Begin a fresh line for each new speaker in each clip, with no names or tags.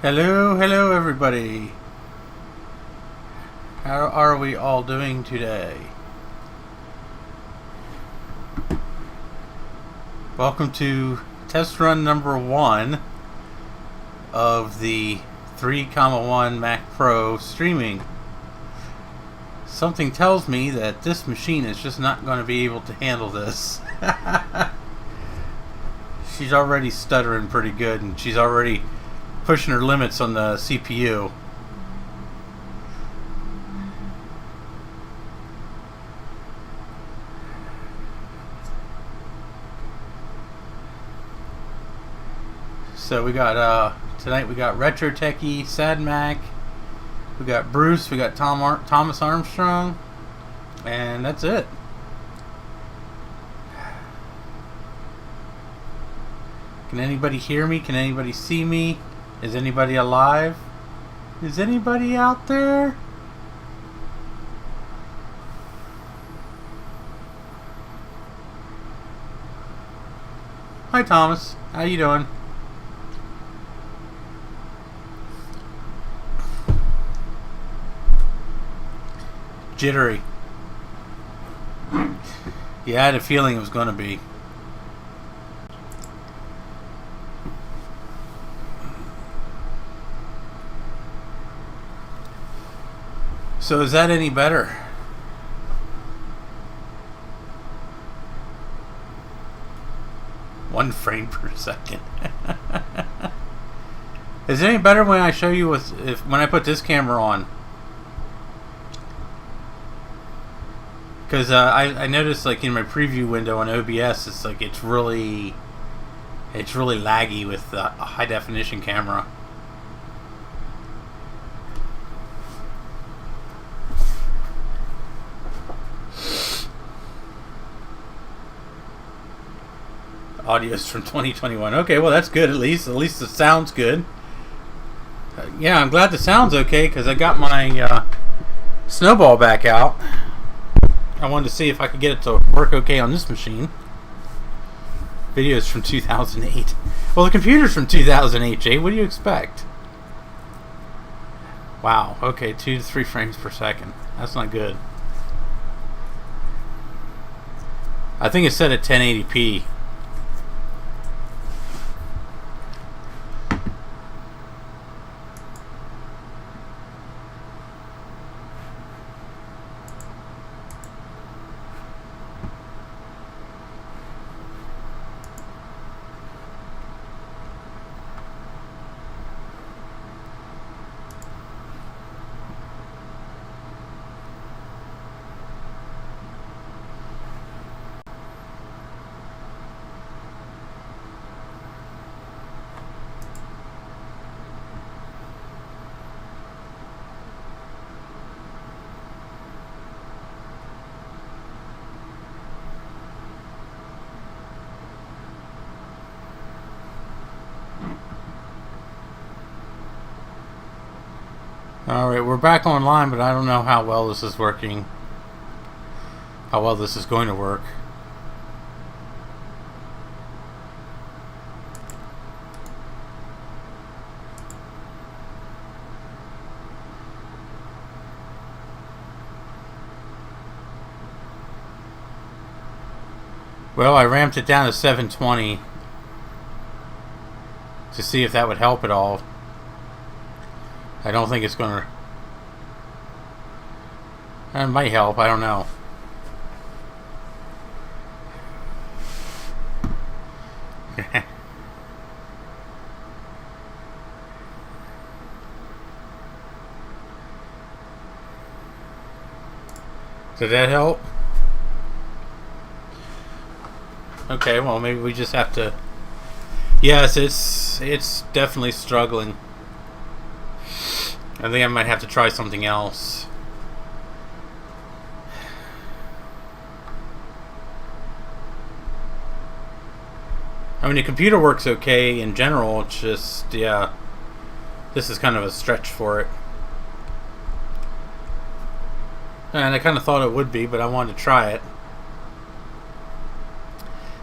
Hello everybody. How are we all doing today? Welcome to test run number 1 of the 3,1 Mac Pro streaming. Something tells me that this machine is just not going to be able to handle this. She's already stuttering pretty good, and she's already pushing her limits on the CPU. So we got tonight we got Retro Techie, Sad Mac, we got Bruce, we got Thomas Armstrong, and that's it. Can anybody hear me? Can anybody see me? Is anybody alive? Is anybody out there? Hi Thomas, how you doing? Jittery. Yeah, I had a feeling it was going to be. So is that any better? One frame per second. Is it any better when I show you when I put this camera on? Because I noticed, like in my preview window on OBS, it's like it's really laggy with a high definition camera. Audio's from 2021. Okay, well that's good. At least the sound's good. Yeah, I'm glad the sound's okay because I got my snowball back out. I wanted to see if I could get it to work okay on this machine. Video's from 2008. Well, the computer's from 2008, Jay. What do you expect? Wow. Okay, 2 to 3 frames per second. That's not good. I think it's set at 1080p. Alright, we're back online, but I don't know how well this is working. How well this is going to work. Well, I ramped it down to 720 to see if that would help at all. I don't think it's gonna. It might help. I don't know. Did that help? Okay. Well, maybe we just have to. Yes, it's definitely struggling. I think I might have to try something else. I mean, the computer works okay in general. It's just, yeah, this is kind of a stretch for it. And I kind of thought it would be, but I wanted to try it.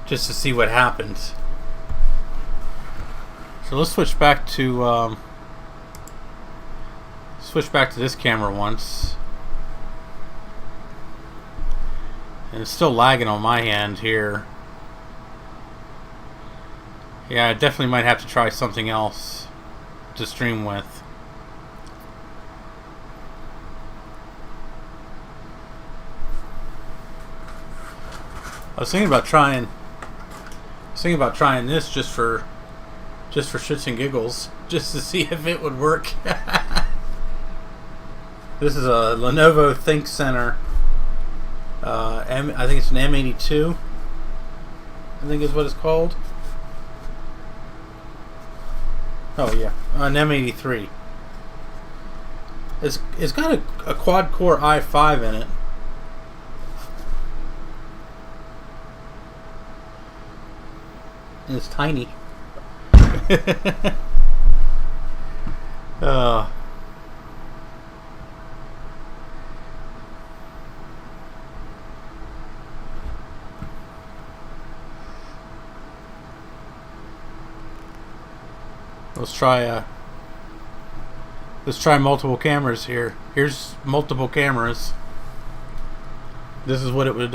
Just to see what happens. So let's switch back to... switch back to this camera once, and it's still lagging on my end here. Yeah, I definitely might have to try something else to stream with. I was thinking about trying this just for shits and giggles, just to see if it would work. This is a Lenovo ThinkCenter. I think it's an M82. I think is what it's called. Oh yeah, an M83. It's got a quad core i5 in it. And it's tiny. Let's try multiple cameras here. Here's multiple cameras. This is what it would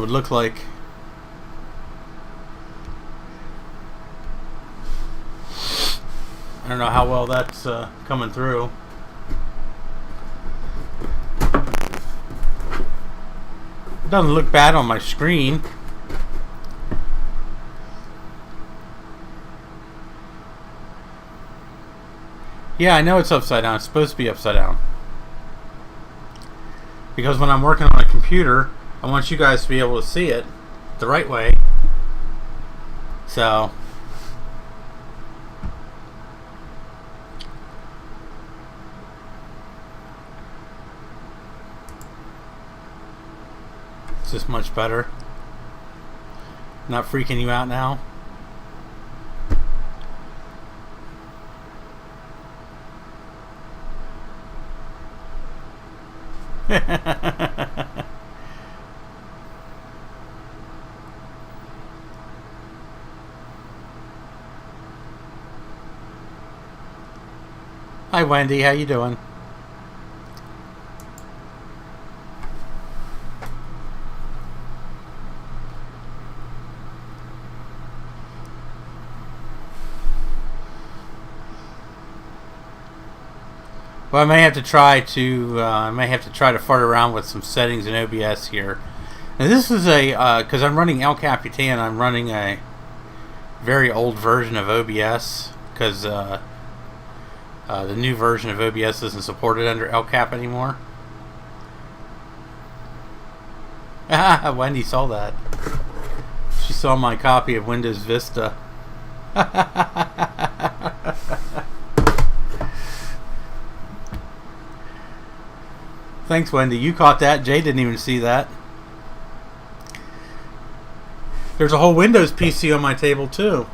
look like. I don't know how well that's coming through. It doesn't look bad on my screen. Yeah, I know it's upside down. It's supposed to be upside down. Because when I'm working on a computer, I want you guys to be able to see it the right way. So, it's just much better. Not freaking you out now. Hi Wendy, how you doing? Well, I may have to try to fart around with some settings in OBS here. Now this is because I'm running El Capitan, I'm running a very old version of OBS because the new version of OBS isn't supported under El Cap anymore. Wendy saw that. She saw my copy of Windows Vista. Thanks, Wendy. You caught that. Jay didn't even see that. There's a whole Windows PC on my table, too.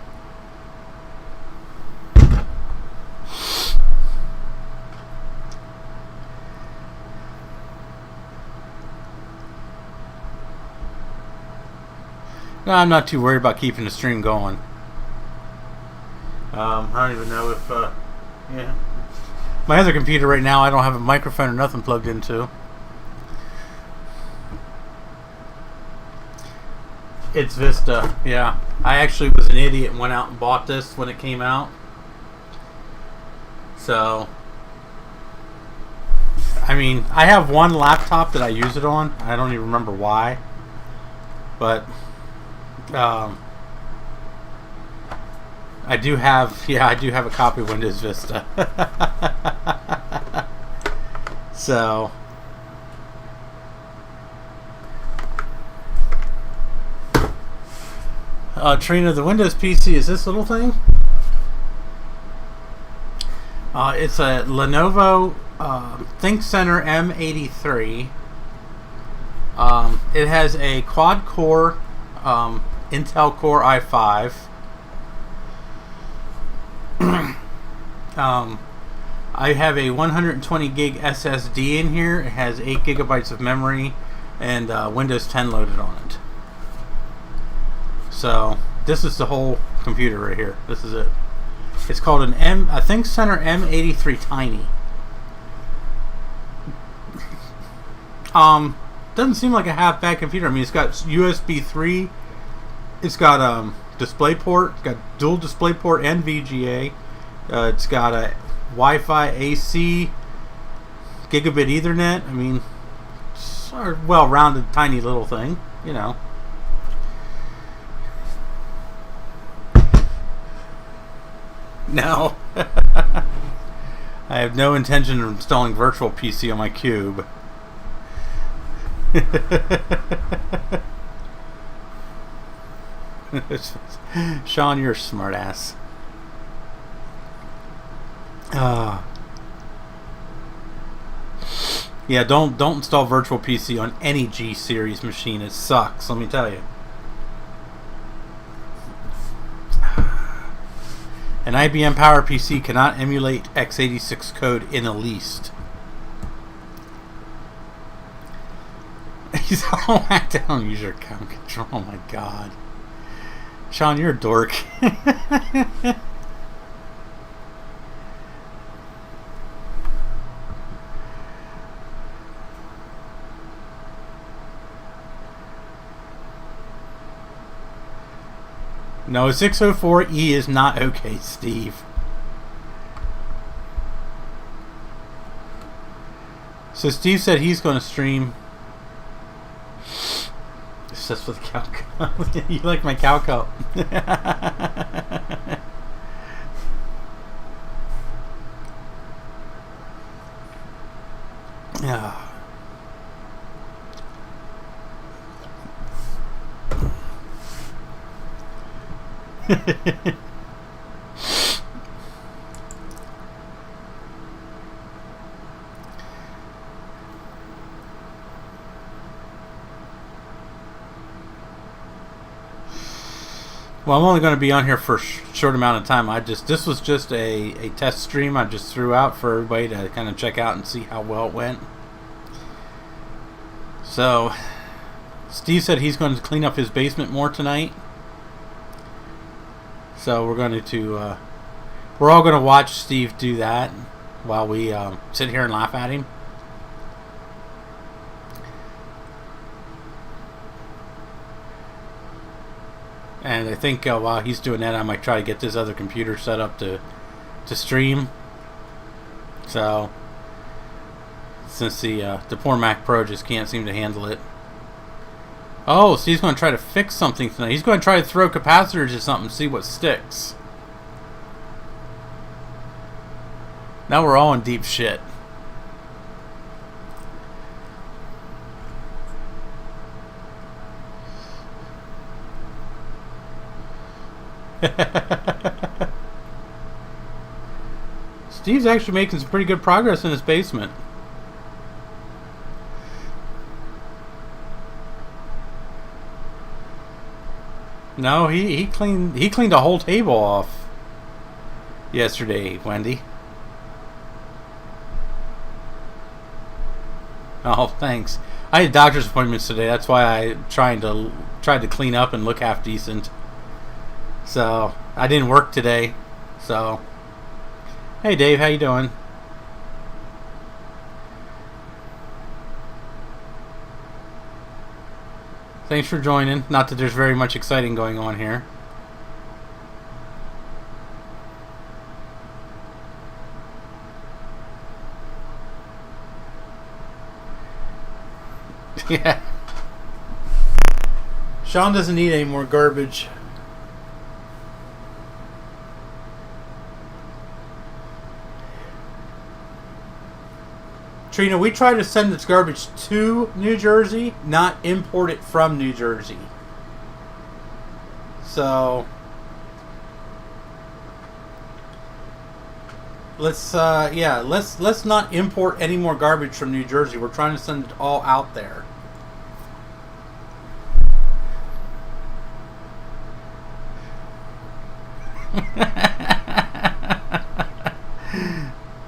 No, I'm not too worried about keeping the stream going. I don't even know if... yeah. My other computer right now, I don't have a microphone or nothing plugged into. It's Vista, yeah. I actually was an idiot and went out and bought this when it came out. So, I mean, I have one laptop that I use it on. I don't even remember why. But, I do have a copy of Windows Vista. So, Trina, the Windows PC is this little thing. It's a Lenovo ThinkCentre M83. It has a quad-core Intel Core i5. I have a 120 gig SSD in here. It has 8 gigabytes of memory and Windows 10 loaded on it. So this is the whole computer right here. This is it. It's called a ThinkCentre M83 Tiny. Doesn't seem like a half bad computer. I mean, it's got USB 3. It's got DisplayPort. It's got dual DisplayPort and VGA. It's got a Wi-Fi AC, gigabit Ethernet. I mean, it's a well-rounded, tiny little thing, you know. No. I have no intention of installing Virtual PC on my Cube. Sean, you're a smart ass. Yeah, don't install Virtual PC on any G series machine. It sucks, let me tell you. An IBM Power PC cannot emulate x86 code in the least. He's all whacked down. Use your account control. Oh my god. Sean, you're a dork. No, 604E is not okay, Steve. So Steve said he's going to stream. It's just with cow cup. You like my cow cup? Yeah. Well, I'm only going to be on here for a short amount of time. This was just a test stream I just threw out for everybody to kind of check out and see how well it went. So, Steve said he's going to clean up his basement more tonight. So we're going to we're all going to watch Steve do that while we sit here and laugh at him. And I think while he's doing that, I might try to get this other computer set up to stream. So, since the poor Mac Pro just can't seem to handle it. Oh, so he's going to try to fix something tonight. He's going to try to throw capacitors or something, see what sticks. Now we're all in deep shit. Steve's actually making some pretty good progress in his basement. No, he cleaned a whole table off yesterday, Wendy. Oh, thanks. I had doctor's appointments today. That's why I tried to clean up and look half decent. So I didn't work today. So, hey Dave, how you doing? Thanks for joining. Not that there's very much exciting going on here. Yeah. Sean doesn't need any more garbage. Trina, we try to send this garbage to New Jersey, not import it from New Jersey. So let's not import any more garbage from New Jersey. We're trying to send it all out there.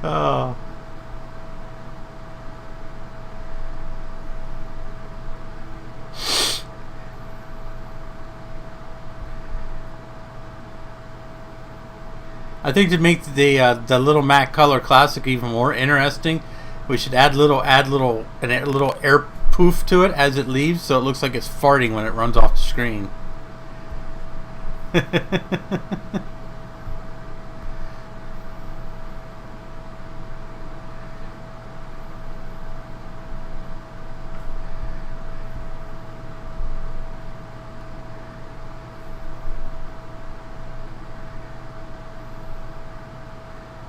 Oh. I think to make the little Mac Color Classic even more interesting, we should add a little air poof to it as it leaves, so it looks like it's farting when it runs off the screen.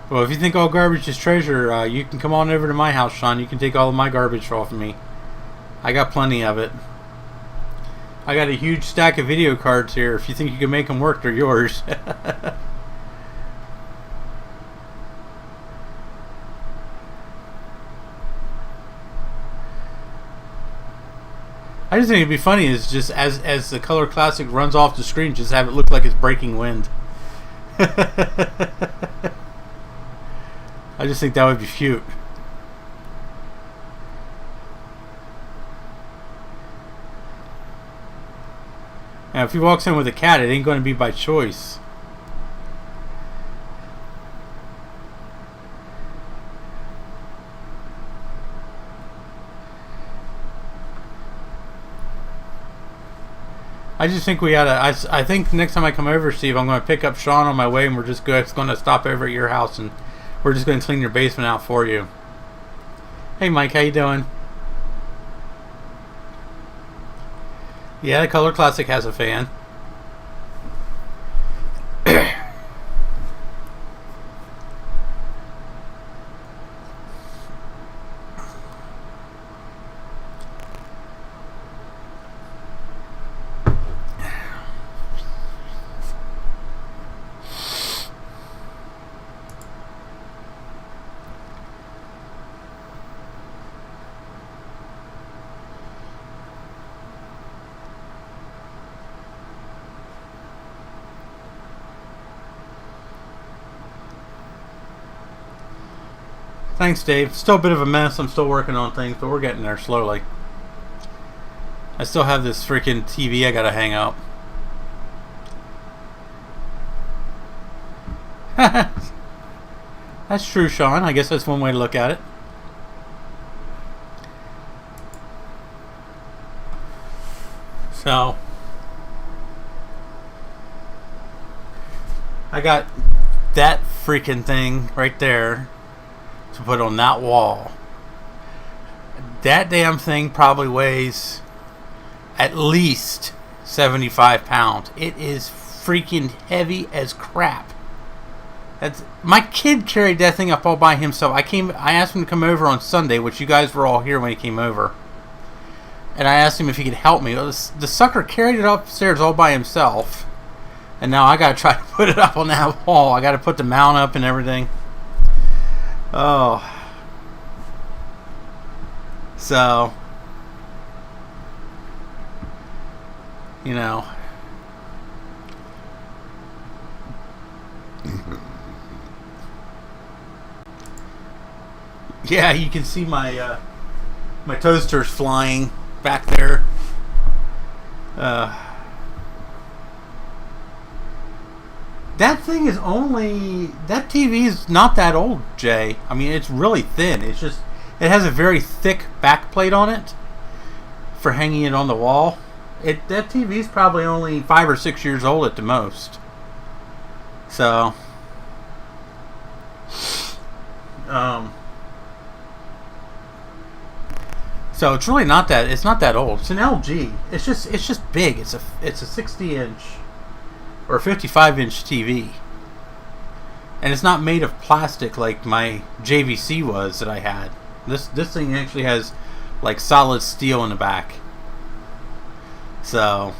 Well, if you think all garbage is treasure, you can come on over to my house, Sean. You can take all of my garbage off of me. I got plenty of it. I got a huge stack of video cards here. If you think you can make them work, they're yours. I just think it'd be funny is just as the Color Classic runs off the screen, just have it look like it's breaking wind. I just think that would be cute. Now, if he walks in with a cat, it ain't going to be by choice. I just think we gotta. I think next time I come over, Steve, I'm going to pick up Sean on my way, and we're just going to stop over at your house, and we're just going to clean your basement out for you. Hey, Mike, how you doing? Yeah, the Color Classic has a fan. Thanks, Dave. Still a bit of a mess. I'm still working on things, but we're getting there slowly. I still have this freaking TV I gotta hang up. That's true, Sean. I guess that's one way to look at it. So, I got that freaking thing right there to put on that wall. That damn thing probably weighs at least 75 pounds. It is freaking heavy as crap. My kid carried that thing up all by himself. I asked him to come over on Sunday, which you guys were all here when he came over. And I asked him if he could help me. The sucker carried it upstairs all by himself. And now I gotta try to put it up on that wall. I gotta put the mount up and everything. Oh. So, you know. Yeah, you can see my my toasters flying back there. That thing is that TV is not that old, Jay. I mean, it's really thin. It's just, it has a very thick back plate on it for hanging it on the wall. That TV is probably only 5 or 6 years old at the most. So, so it's really not that. It's not that old. It's an LG. It's just big. It's a 60-inch. Or a 55-inch TV. And it's not made of plastic like my JVC was that I had. This thing actually has like solid steel in the back. So,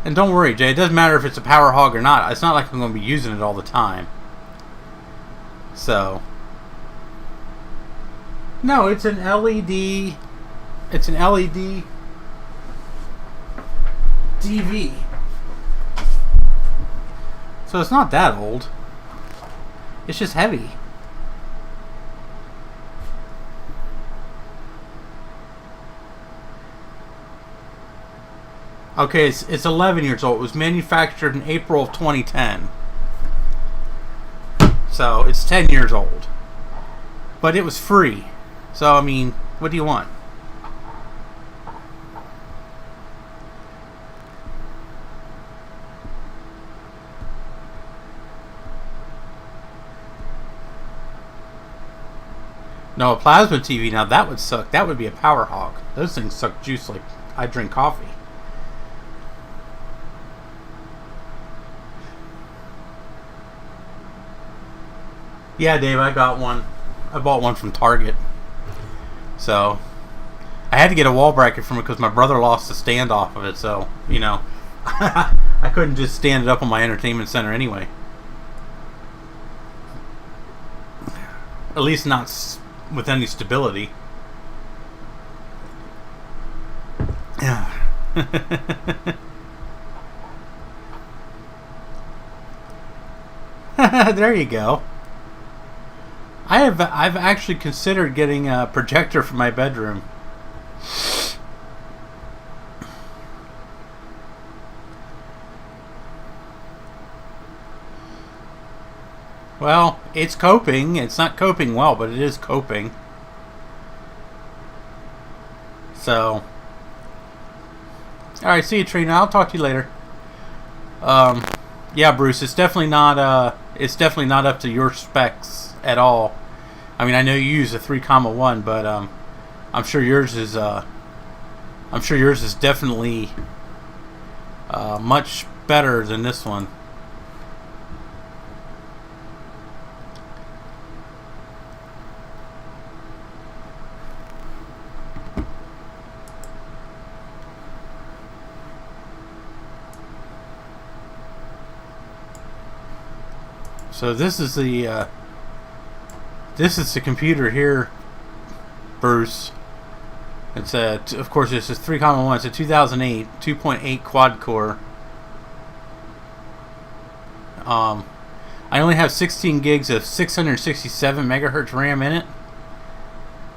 and don't worry, Jay, it doesn't matter if it's a power hog or not. It's not like I'm going to be using it all the time. So, no, it's an LED. It's an LED TV. So it's not that old. It's just heavy. Okay, it's 11 years old. It was manufactured in April of 2010. So it's 10 years old. But it was free. So, I mean, what do you want? No, a plasma TV, now that would suck. That would be a power hog. Those things suck juice like I drink coffee. Yeah, Dave, I got one. I bought one from Target. So I had to get a wall bracket from it because my brother lost the stand off of it. So, you know, I couldn't just stand it up on my entertainment center anyway. At least not with any stability. Yeah. There you go. I've actually considered getting a projector for my bedroom. Well, it's coping. It's not coping well, but it is coping. So, all right. See you, Trina. I'll talk to you later. Yeah, Bruce. It's definitely not. It's definitely not up to your specs at all. I mean, I know you use a 3,1, but I'm sure yours is. I'm sure yours is definitely much better than this one. So this is the computer here, Bruce. It's of course this is 3,1. It's a 2008 2.8 quad core. I only have 16 gigs of 667 megahertz RAM in it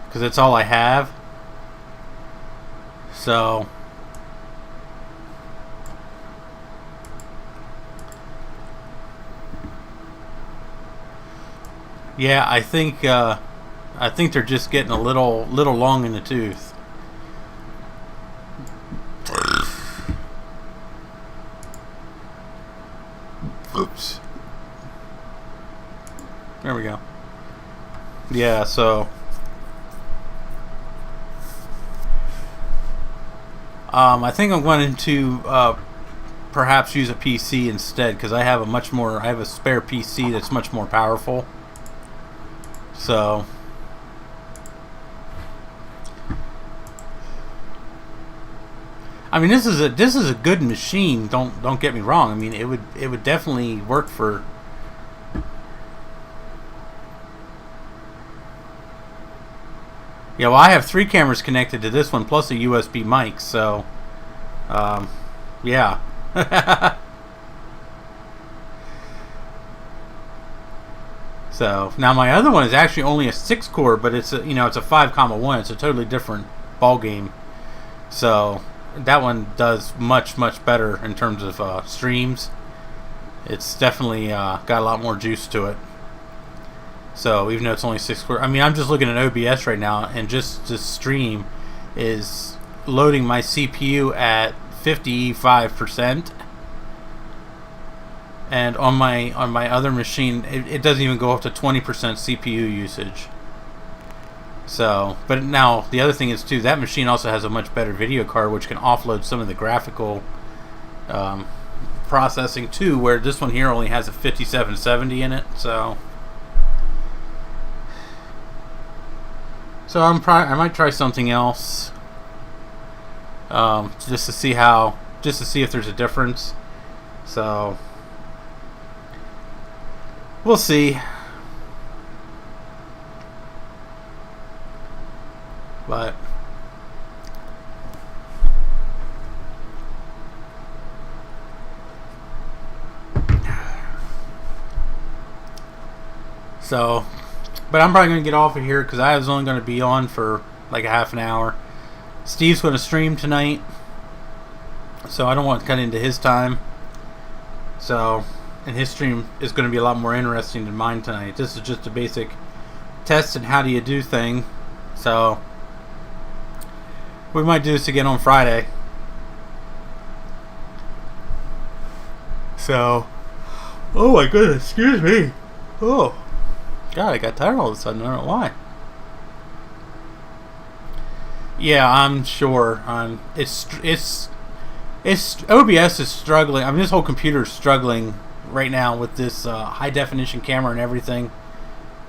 because that's all I have. So yeah, I think they're just getting a little long in the tooth. Oops. There we go. Yeah, so I think I'm going to perhaps use a PC instead because I have a spare PC that's much more powerful. So I mean, this is a good machine. Don't get me wrong. I mean, it would definitely work for. Yeah, well, I have 3 cameras connected to this one plus a USB mic. So, yeah. So now my other one is actually only a 6-core, but it's a 5,1. It's a totally different ball game. So that one does much better in terms of streams. It's definitely got a lot more juice to it. So even though it's only 6-core, I mean, I'm just looking at OBS right now, and just this stream is loading my CPU at 55%. And on my other machine, it doesn't even go up to 20% CPU usage. So, but now the other thing is too, that machine also has a much better video card, which can offload some of the graphical processing too. Where this one here only has a 5770 in it. So I might try something else, just to see if there's a difference. So. We'll see. But I'm probably going to get off of here because I was only going to be on for like a half an hour. Steve's going to stream tonight, so I don't want to cut into his time. So, and his stream is going to be a lot more interesting than mine tonight. This is just a basic test and how do you do thing. So we might do this again on Friday. So, oh my goodness, excuse me. Oh, God, I got tired all of a sudden. I don't know why. Yeah, I'm sure. It's OBS is struggling. I mean, this whole computer is struggling right now with this high definition camera and everything.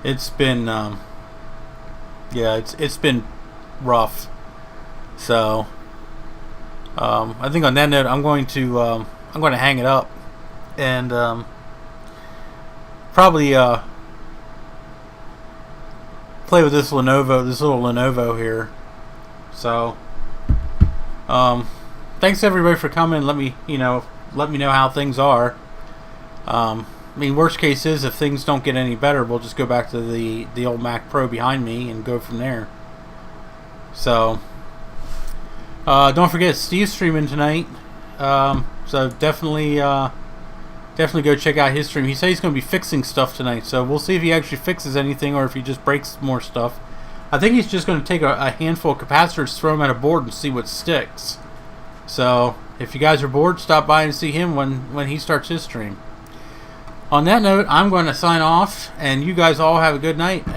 It's been, yeah, it's been rough. So I think on that note, I'm going to hang it up and probably play with this little Lenovo here. So thanks everybody for coming. Let me know how things are. I mean, worst case is if things don't get any better, we'll just go back to the old Mac Pro behind me and go from there. So don't forget Steve's streaming tonight. So definitely go check out his stream. He said he's going to be fixing stuff tonight, so we'll see if he actually fixes anything or if he just breaks more stuff. I think he's just going to take a handful of capacitors, throw them at a board, and see what sticks. So if you guys are bored, stop by and see him when he starts his stream. On that note, I'm going to sign off, and you guys all have a good night, and